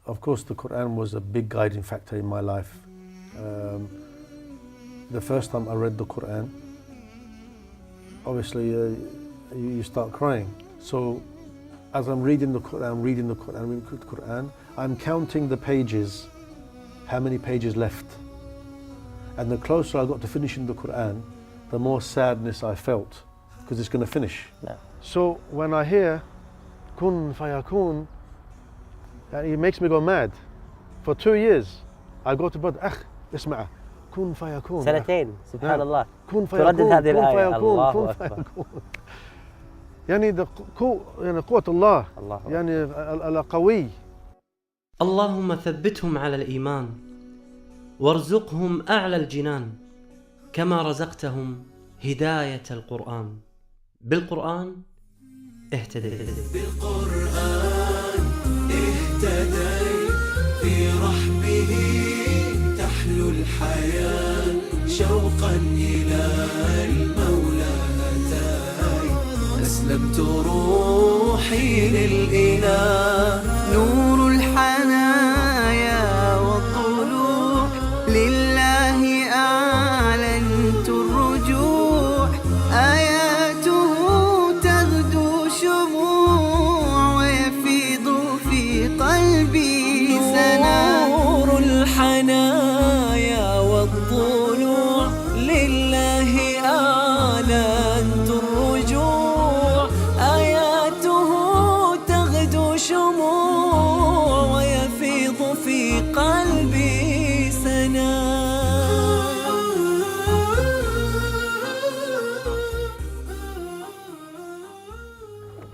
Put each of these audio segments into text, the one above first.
of course, the Quran was a big guiding factor in my life. The first time I read the Quran, obviously you start crying. So as I'm reading the Quran, I'm counting the pages, how many pages left. And the closer I got to finishing the Quran, the more sadness I felt, because it's going to finish. No. So when I hear kun fayakun, it makes me go mad. For 2 years, I go to bed, اسمع, kun fayakun. سنتين سبحان الله. kun تردد fayakun, هذه kun الآية. fayakun, الله kun أكبر. fayakun. يعني قوة الله، الله يعني القوي. اللهم ثبتهم على الإيمان وارزقهم أعلى الجنان كما رزقتهم هداية القرآن. بالقرآن اهتديت. بالقرآن اهتديت، في رحبه تحلو الحياة، شوقا إلى المولى هداية، أسلمت روحي للإله، نور الحنايا والضلوع، لله أعلنت الرجوع، آياته تغدو شموع، ويفيض في قلبي سنا، نور الحنايا والضلوع، لله أعلنت الرجوع، آياته تغدو شموع، ويفيض في قلبي سنا.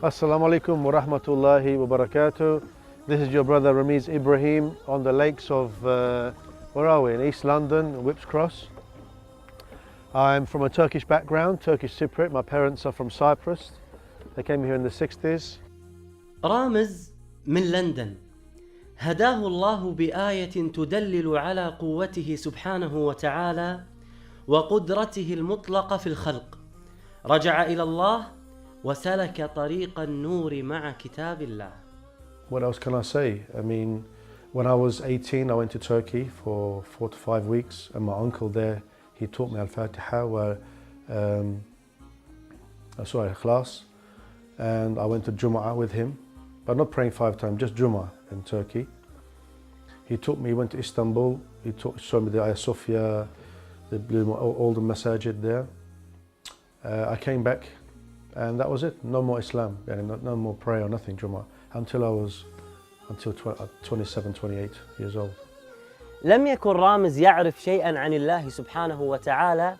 Assalamu alaikum wa rahmatullahi wa barakatuh. This is your brother Ramiz Ibrahim on the lakes of, where are we? In East London, Whipps Cross. I'm from a Turkish background, Turkish Cypriot. My parents are from Cyprus. They came here in the 60s. رامز من لندن هداه الله بآية تدلل على قوته سبحانه وتعالى وقدرته المطلقة في الخلق. رجع إلى الله وسلك طريق النور مع كتاب الله. What else can I say? I mean, when I was 18, I went to Turkey for 4 to 5 weeks, and my uncle there, he taught me Al-Fatiha, Ikhlas, and I went to Jum'ah with him, but not praying 5 times, just Jum'ah in Turkey. He taught me, he went to Istanbul, showed me the Ayah Sophia, all the masajid there. I came back, and that was it. No more Islam, no more prayer or nothing, Jum'ah, until 27, 28 years old. لم يكن رامز يعرف شيئا عن الله سبحانه وتعالى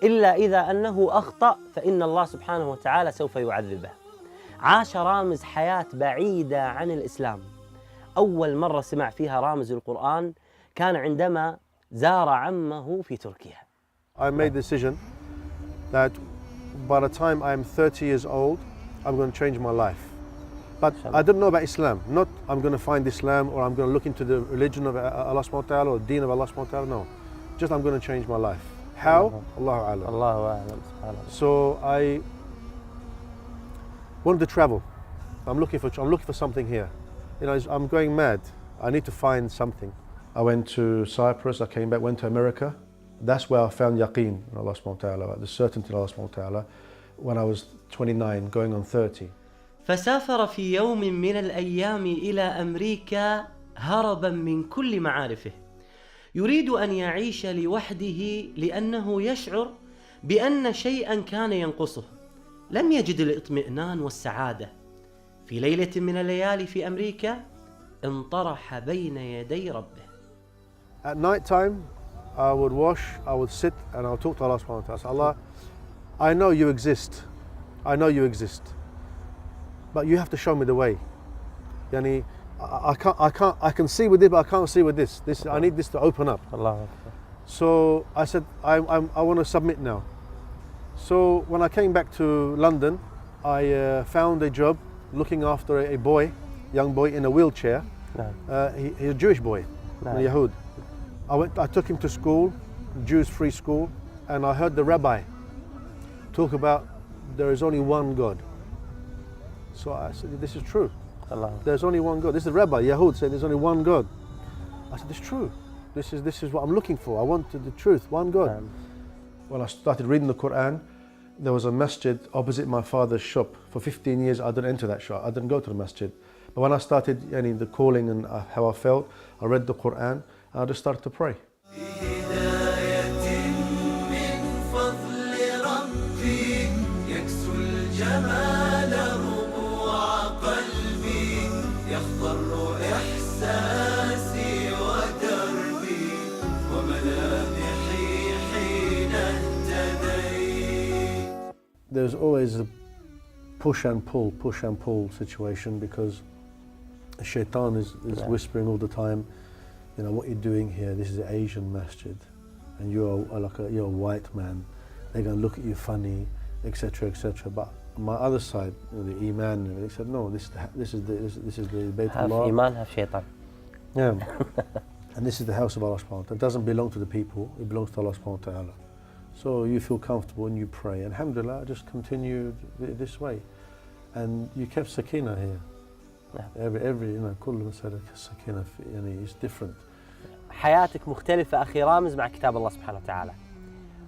إلا إذا أنه أخطأ فإن الله سبحانه وتعالى سوف يعذبه. عاش رامز حياة بعيدة عن الإسلام. أول مرة سمع فيها رامز القرآن كان عندما زار عمه في تركيا. I made the decision that by the time I'm 30 years old, I'm going to change my life. But I didn't know about Islam. Not I'm going to find Islam or I'm going to look into the religion of Allah subhanahu wa ta'ala or the deen of Allah subhanahu wa ta'ala. No. Just I'm going to change my life. How? Allahu a'lam. Allahu a'lam. Subhanallah. So I wanted to travel. I'm looking for something here. You know, I'm going mad. I need to find something. I went to Cyprus, I came back, went to America. That's where I found yaqeen in Allah subhanahu wa ta'ala, the certainty in Allah subhanahu wa ta'ala, when I was 29, going on 30. فسافر في يوم من الأيام إلى أمريكا هربا من كل معارفه. يريد أن يعيش لوحده لأنه يشعر بأن شيئا كان ينقصه. لم يجد الاطمئنان والسعادة. في ليلة من الليالي في أمريكا انطرح بين يدي ربه. At night time, I would wash, I would sit and I would talk to Allah subhanahu wa ta'ala. Allah, I know you exist. I know you exist. But you have to show me the way. Yani, I can see with this, but I can't see with this. I need this to open up. Allah. So I said, I want to submit now. So when I came back to London, I found a job looking after a boy, young boy in a wheelchair. He's a Jewish boy, a Yahud. I took him to school, Jews free school, and I heard the rabbi talk about there is only one God. So I said, this is true. Allah. There's only one God. This is the Rabbi, Yahud, saying there's only one God. I said, it's true. This is what I'm looking for. I wanted the truth, one God. When I started reading the Quran, there was a masjid opposite my father's shop. For 15 years, I didn't enter that shop. I didn't go to the masjid. But when I started the calling and how I felt, I read the Quran, and I just started to pray. There's always a push and pull situation, because the shaitan is whispering all the time, what you're doing here, this is an Asian masjid, and you're a white man, they're going to look at you funny, etc., etc. But on my other side, the iman, they said, no, this is the Bayt Allah. Have iman, have shaitan. Yeah. And this is the house of Allah subhanahu wa ta'ala. It doesn't belong to the people, it belongs to Allah subhanahu wa ta'ala. So you feel comfortable and you pray. And alhamdulillah, just continued this way. And you kept sakina here. Every كل مسألة sakina is different. حياتك مختلفة أخي رامز مع كتاب الله سبحانه وتعالى.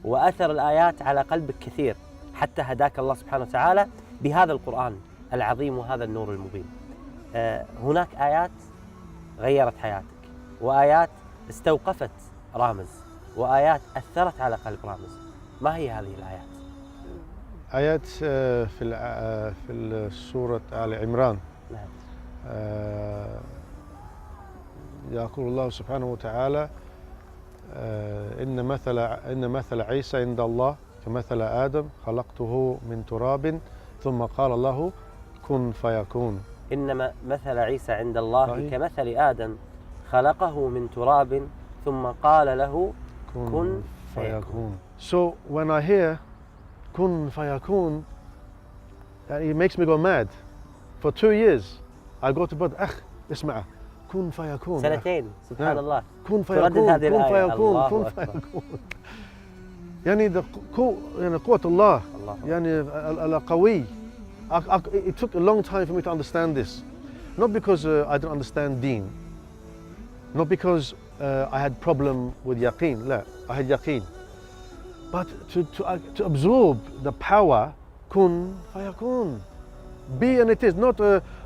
وأثر الآيات على قلبك كثير، حتى هداك الله سبحانه وتعالى بهذا القرآن العظيم وهذا النور المبين. هناك آيات غيرت حياتك، وآيات استوقفت رامز، وآيات أثرت على قلب رامز. ما هي هذه الآيات؟ آيات في سورة آل عمران. نعم. يقول الله سبحانه وتعالى إن مثل عيسى عند الله كمثل آدم خلقته من تراب ثم قال الله كن فيكون. إنما مثل عيسى عند الله كمثل آدم خلقه من تراب ثم قال له كن فيكون. So when I hear kun fayakun, it makes me go mad. For 2 years I go to bed, اسمع kun fayakun. سنتين سبحان الله. kun fayakun, kun fayakun, kun fayakun. قوة الله. القوي. It took a long time for me to understand this. Not because I didn't understand deen. Not because I had problem with yaqeen. لا, I had yaqeen. But to absorb the power, kun fayakun. Be and it is. Not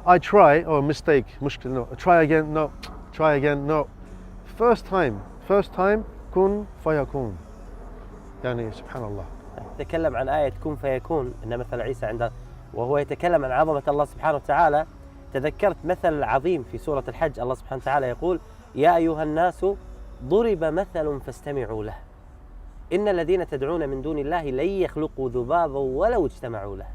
I try, mistake, mushkil, no. Try again, no. Try again, no. First time, kun fayakun. سبحان الله. يتكلم عن آية كن فيكون، إن مثل عيسى عند، وهو يتكلم عن عظمة الله سبحانه وتعالى. تذكرت مثل عظيم في سورة الحج، الله سبحانه وتعالى يقول: يا أيها الناس ضرب مثل فاستمعوا له إن الذين تدعون من دون الله لن يخلقوا ذبابا ولو اجتمعوا له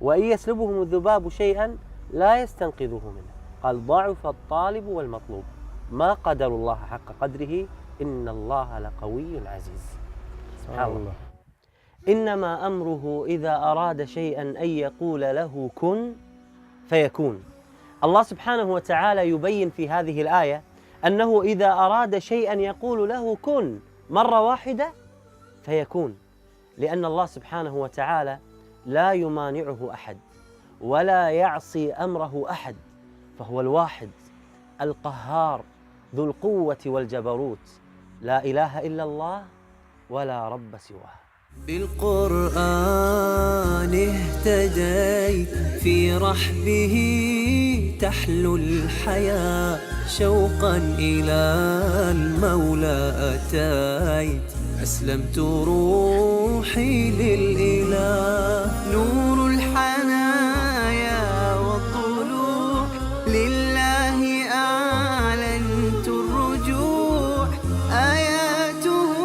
وإن يسلبهم الذباب شيئا لا يستنقذوه منه قال ضعف الطالب والمطلوب ما قدر الله حق قدره إن الله لقوي عزيز. سبحان الله. إنما أمره إذا أراد شيئا أن يقول له كن فيكون. الله سبحانه وتعالى يبين في هذه الآية أنه إذا أراد شيئا يقول له كن مرة واحدة فيكون، لأن الله سبحانه وتعالى لا يمانعه أحد ولا يعصي أمره أحد، فهو الواحد القهار ذو القوة والجبروت، لا إله إلا الله ولا رب سواه. بالقرآن اهتديت في رحبه تحلو الحياة شوقا إلى المولى أتيت أسلمت روحي للإله نور الحنايا والطلوع لله أعلنت الرجوع آياته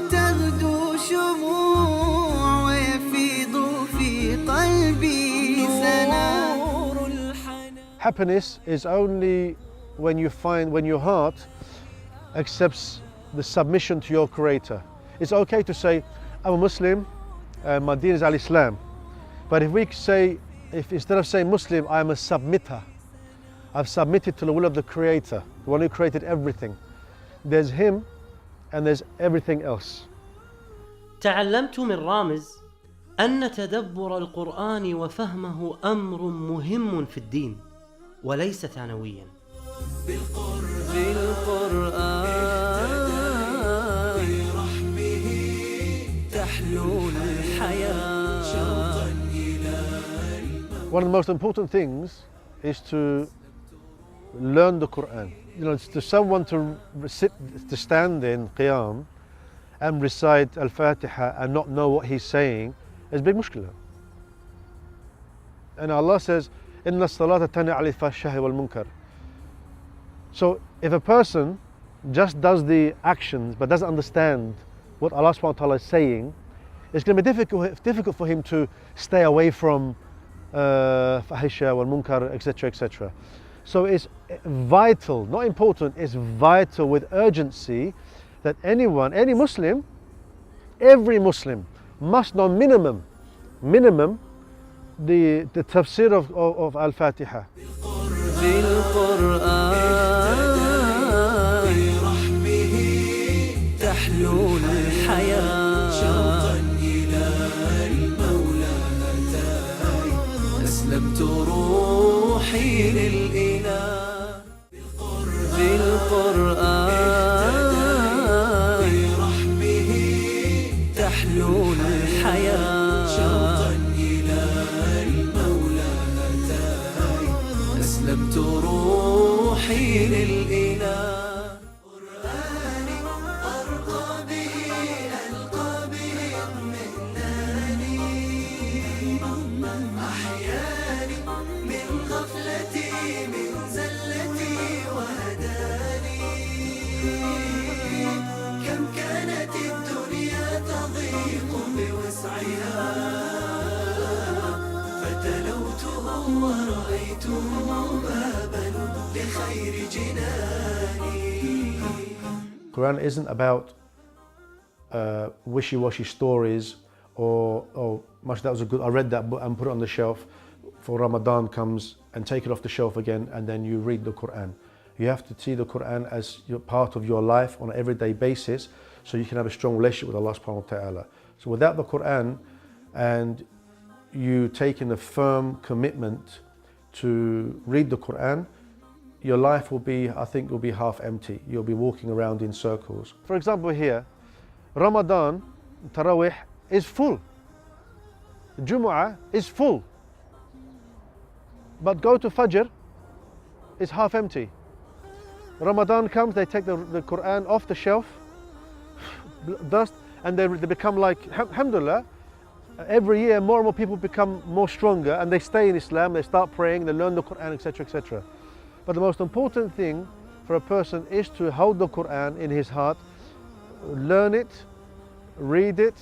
تغدو شموع ويفيض في قلبي سنور الحنايا. Happiness is only when your heart accepts the submission to your Creator. It's okay to say, I'm a Muslim, my deen is al-Islam. But if we say, if instead of saying Muslim, I am a submitter, I've submitted to the will of the Creator, the one who created everything. There's Him and there's everything else. تعلمت من رامز أن تدبر القرآن وفهمه أمر مهم في الدين، وليس ثانويا. بالقرآن برحمه تحلو الحياة. One of the most important things is to learn the Quran. You know, to someone to stand in Qiyam and recite Al-Fatiha and not know what he's saying is a big mushkila. And Allah says, إِنَّ الصَّلَاةَ تَنْهَى عَنِ الْفَحْشَاءِ وَالْمُنكَرِ. So if a person just does the actions but doesn't understand what Allah subhanahu wa ta'ala is saying, it's going to be difficult for him to stay away from fahisha wal munkar, etc., etc. So it's vital, not important, it's vital with urgency that anyone, any Muslim, every Muslim must know minimum the tafsir of Al-Fatiha. أسلمت روحي للإله بالقرآن برحمه تحلو الحياة شوقا إلى المولى هداية أسلمت روحي للإله قرآني أرقى به ألقى به اطمئناني أحياني من غفلتي من زلتي وهداني كم كانت الدنيا تضيق بوسعها فتلوته ورأيته بابا لخير جناني. Quran isn't about wishy-washy stories or much that was a good, I read that book and put it on the shelf for Ramadan comes and take it off the shelf again and then you read the Quran. You have to see the Quran as part of your life on an everyday basis so you can have a strong relationship with Allah subhanahu wa ta'ala. So without the Quran and you taking a firm commitment to read the Quran, your life will be, I think, will be half empty. You'll be walking around in circles. For example here, Ramadan, Taraweeh is full. Jumu'ah is full. But go to Fajr, it's half empty. Ramadan comes, they take the Quran off the shelf, dust, and they become like, alhamdulillah, every year more and more people become more stronger and they stay in Islam, they start praying, they learn the Quran, etc., etc. But the most important thing for a person is to hold the Quran in his heart, learn it, read it,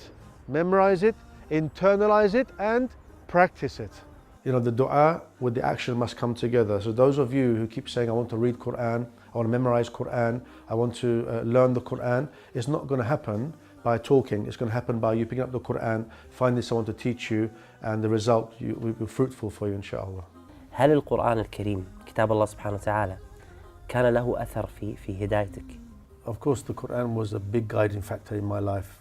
memorize it, internalize it and practice it. You know, the dua with the action must come together. So those of you who keep saying, I want to read Quran, I want to memorize Quran, I want to learn the Quran, it's not going to happen by talking. It's going to happen by you picking up the Quran, finding someone to teach you, and the result will be fruitful for you, inshallah. هل القرآن الكريم كتاب الله سبحانه وتعالى كان له أثر في هدايتك؟ Of course, the Quran was a big guiding factor in my life.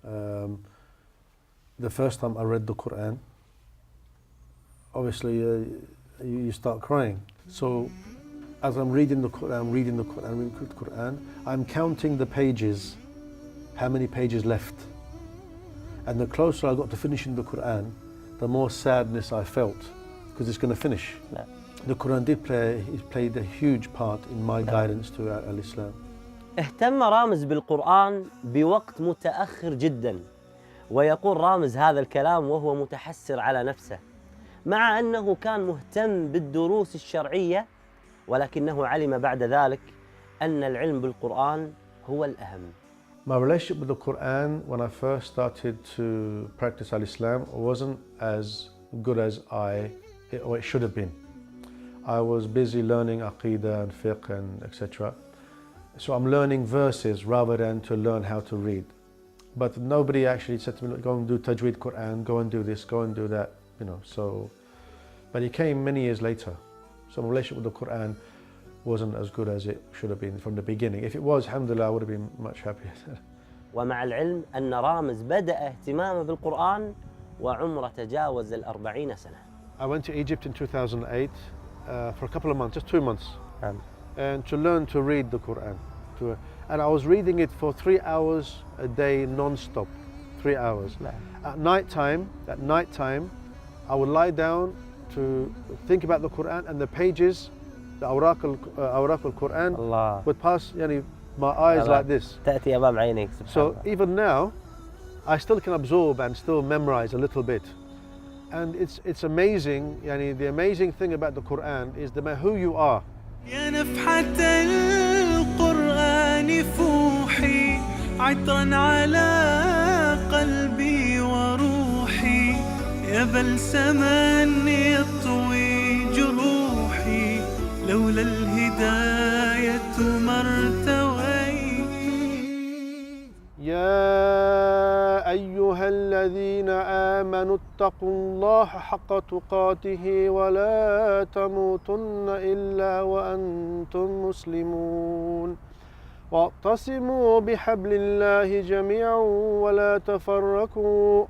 The first time I read the Quran, obviously you start crying. So as I'm reading the Quran, I'm counting the pages, how many pages left. And the closer I got to finishing the Quran, the more sadness I felt, because it's going to finish. No. The Quran played a huge part in my guidance to al-Islam. اهتم رامز بالقرآن بوقت متأخر جدا، ويقول رامز هذا الكلام وهو متحسر على نفسه، مع أنه كان مهتم بالدروس الشرعية، ولكنه علم بعد ذلك أن العلم بالقرآن هو الأهم. My relationship with the Quran when I first started to practice al-Islam wasn't as good as it should have been. I was busy learning Aqidah and Fiqh and etc. So I'm learning verses rather than to learn how to read. But nobody actually said to me, go and do Tajweed Quran, go and do this, go and do that, you know. So, but it came many years later. So my relationship with the Quran wasn't as good as it should have been from the beginning. If it was, alhamdulillah, I would have been much happier. ومع العلم أن رامز بدأ اهتمامه بالقرآن وعمره تجاوز 40 سنة. I went to Egypt in 2008 for a couple of months, just 2 months, نعم. and to learn to read the Quran. And I was reading it for 3 hours a day non-stop, 3 hours. نعم. At night time, I would lie down to think about the Quran, and the pages, the awraq al-Quran الله. would pass my eyes like this. تأتي أمام عينيك سبحان So الله. even now, I still can absorb and still memorize a little bit. And it's amazing, the amazing thing about the Quran is no matter who you are. يا نفحة القرآن فوحي عطرا على قلبي وروحي يا بلسما يطوي جروحي لولا الهداية ما ارتويت. يا أيها الذين آمنوا اتقوا الله حق تقاته ولا تموتن إلا وأنتم مسلمون واعتصموا بحبل الله جميعا ولا تفرقوا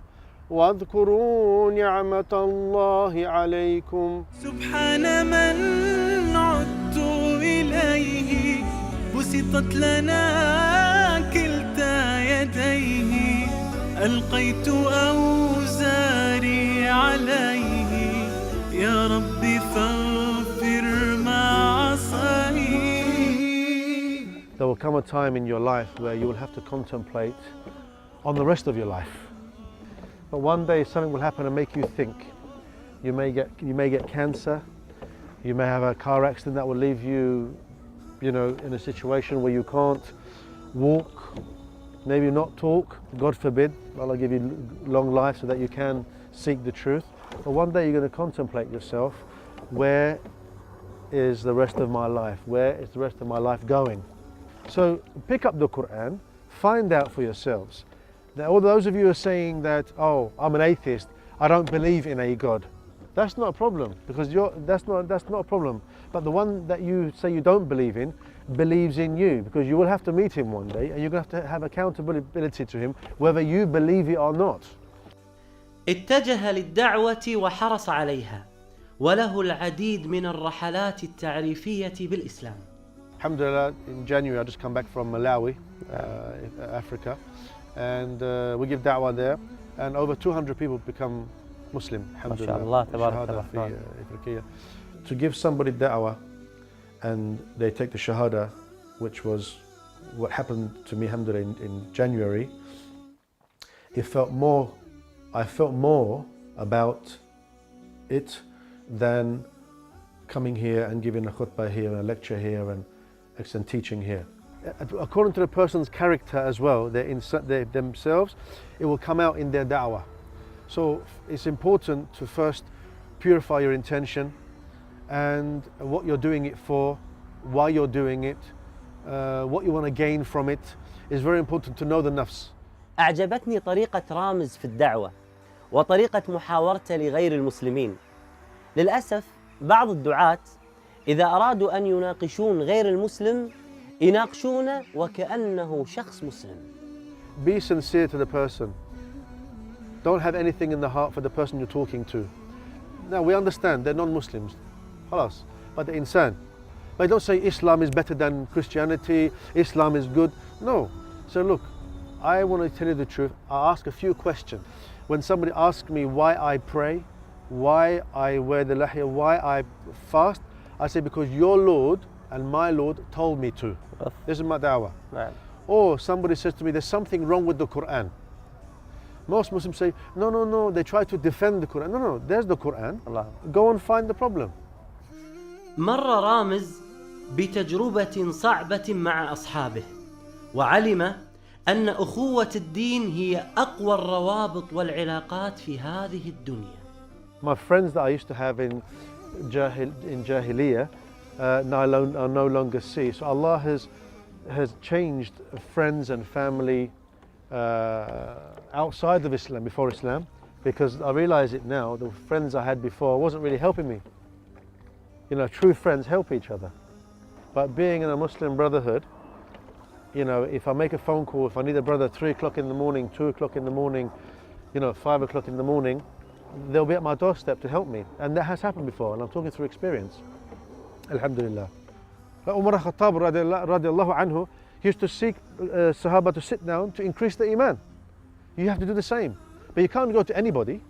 واذكروا نعمة الله عليكم. سبحان من عدت إليه بسطت لنا كلتا يديه ألقيت أوزاري عليه يا ربي فاغفر ما عصيت. There will come a time in your life where you will have to contemplate on the rest of your life. But one day something will happen and make you think. You may get cancer. You may have a car accident that will leave you, in a situation where you can't walk, maybe not talk. God forbid. Allah give you long life so that you can seek the truth. But one day you're going to contemplate yourself. Where is the rest of my life? Where is the rest of my life going? So pick up the Quran, find out for yourselves. Now, all those of you who are saying that, oh, I'm an atheist, I don't believe in a God. That's not a problem, because that's not a problem. But the one that you say you don't believe in believes in you, because you will have to meet him one day and you're going to have accountability to him whether you believe it or not. اتجه للدعوة وحرص عليها وله العديد من الرحلات التعريفية بالإسلام. Alhamdulillah, in January I just come back from Malawi, Africa, and we give da'wah there, and over 200 people become Muslim. Alhamdulillah. MashaAllah, tabarak Shahada fi Ifriqiya. To give somebody da'wah and they take the Shahada, which was what happened to me, alhamdulillah, in January, I felt more about it than coming here and giving a khutbah here and a lecture here and teaching here. According to the person's character as well, they themselves, it will come out in their da'wah. So it's important to first purify your intention and what you're doing it for, why you're doing it, what you want to gain from it. It's very important to know the nafs. أعجبتني طريقة رامز في الدعوة وطريقة محاورته لغير المسلمين. للأسف بعض الدعاة إذا أرادوا أن يناقشون غير المسلم يناقشونه وكأنه شخص مسلم. Be sincere to the person. Don't have anything in the heart for the person you're talking to. Now we understand they're non-Muslims, خلاص, but they're insan. But don't say Islam is better than Christianity, Islam is good. No. So look, I want to tell you the truth. I ask a few questions. When somebody asks me why I pray, why I wear the lahiyah, why I fast, I say because your Lord and my Lord told me to. This is my da'wah. Or somebody says to me there's something wrong with the Quran. Most Muslims say no, they try to defend the Quran. No, there's the Quran. Go and find the problem. مر رامز بتجربة صعبة مع أصحابه وعلم أن أخوة الدين هي أقوى الروابط والعلاقات في هذه الدنيا. My friends that I used to have in Jahiliyyah now I no longer see. So Allah has changed friends and family outside of Islam, before Islam, because I realize it now, the friends I had before wasn't really helping me. True friends help each other. But being in a Muslim brotherhood, if I make a phone call, if I need a brother 3 o'clock in the morning, 2 o'clock in the morning, 5 o'clock in the morning, they'll be at my doorstep to help me. And that has happened before, and I'm talking through experience. Alhamdulillah. Umar al-Khattab radiallahu anhu used to seek Sahaba to sit down to increase the iman. You have to do the same. But you can't go to anybody.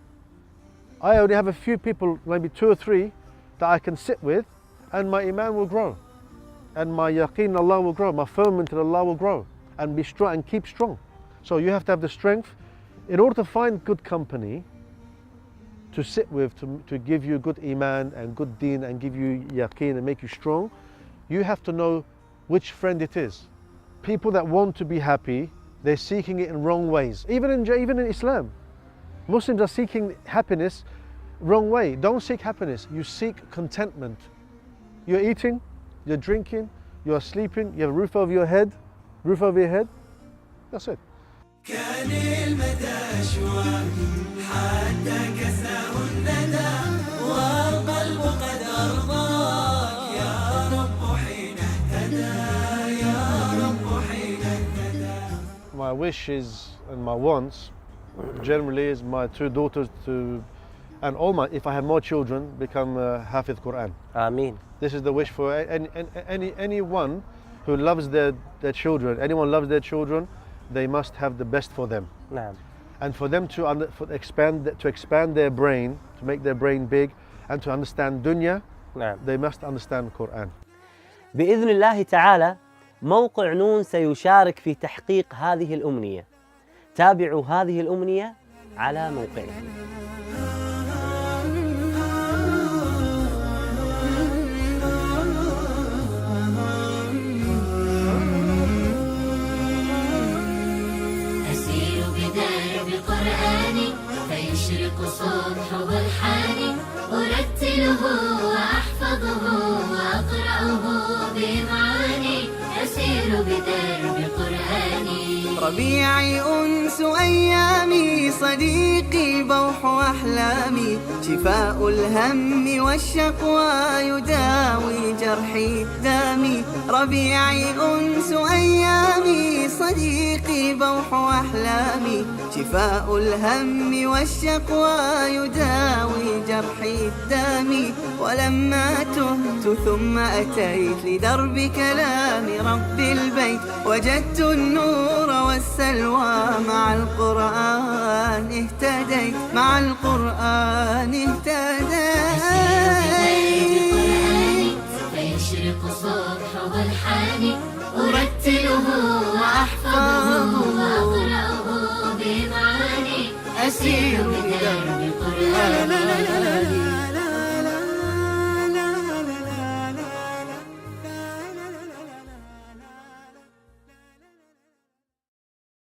I only have a few people, maybe 2 or 3, that I can sit with, and my iman will grow. And my yaqeen in Allah will grow, my firmament in Allah will grow, and be strong and keep strong. So you have to have the strength. In order to find good company to sit with, to give you good iman and good deen and give you yaqeen and make you strong, you have to know which friend it is. People that want to be happy, they're seeking it in wrong ways. Even in Islam, Muslims are seeking happiness wrong way. Don't seek happiness, you seek contentment. You're eating, you're drinking, you're sleeping, you have a roof over your head, that's it. كان المدى أشواق حتى كساه الندى والقلب قد أرضاك يا رب حين اهتدى يا رب حين اهتدى. My wishes and my wants generally is my 2 daughters and if I have more children, become Hafiz Quran. آمين. This is the wish for anyone who loves their children. Anyone loves their children, they must have the best for them. نعم. And for them to expand their brain, to make their brain big, and to understand dunya, نعم. they must understand Quran. بإذن الله تعالى موقع نون سيشارك في تحقيق هذه الأمنية. تابعوا هذه الأمنية على موقعكم. فيشرق صبحه الحاني أرتله وأحفظه وأقرأه بمعاني أسير بدرب قرآني. ربيعي أنس أيامي صديقي بوح أحلامي شفاء الهم والشقوى يداوي جرحي دامي. ربيعي أنس أيامي صديقي بوح أحلامي شفاء الهم والشقوى يداوي جرحي دامي. ولما تهت ثم أتيت لدرب كلام رب البيت وجدت النور والسلوى مع القرآن اهتديت مع القرآن اهتديت. فيشرق صبحه الحاني أرتله وأحفظه وأقرأه بمعاني أسير بدرب قرآني.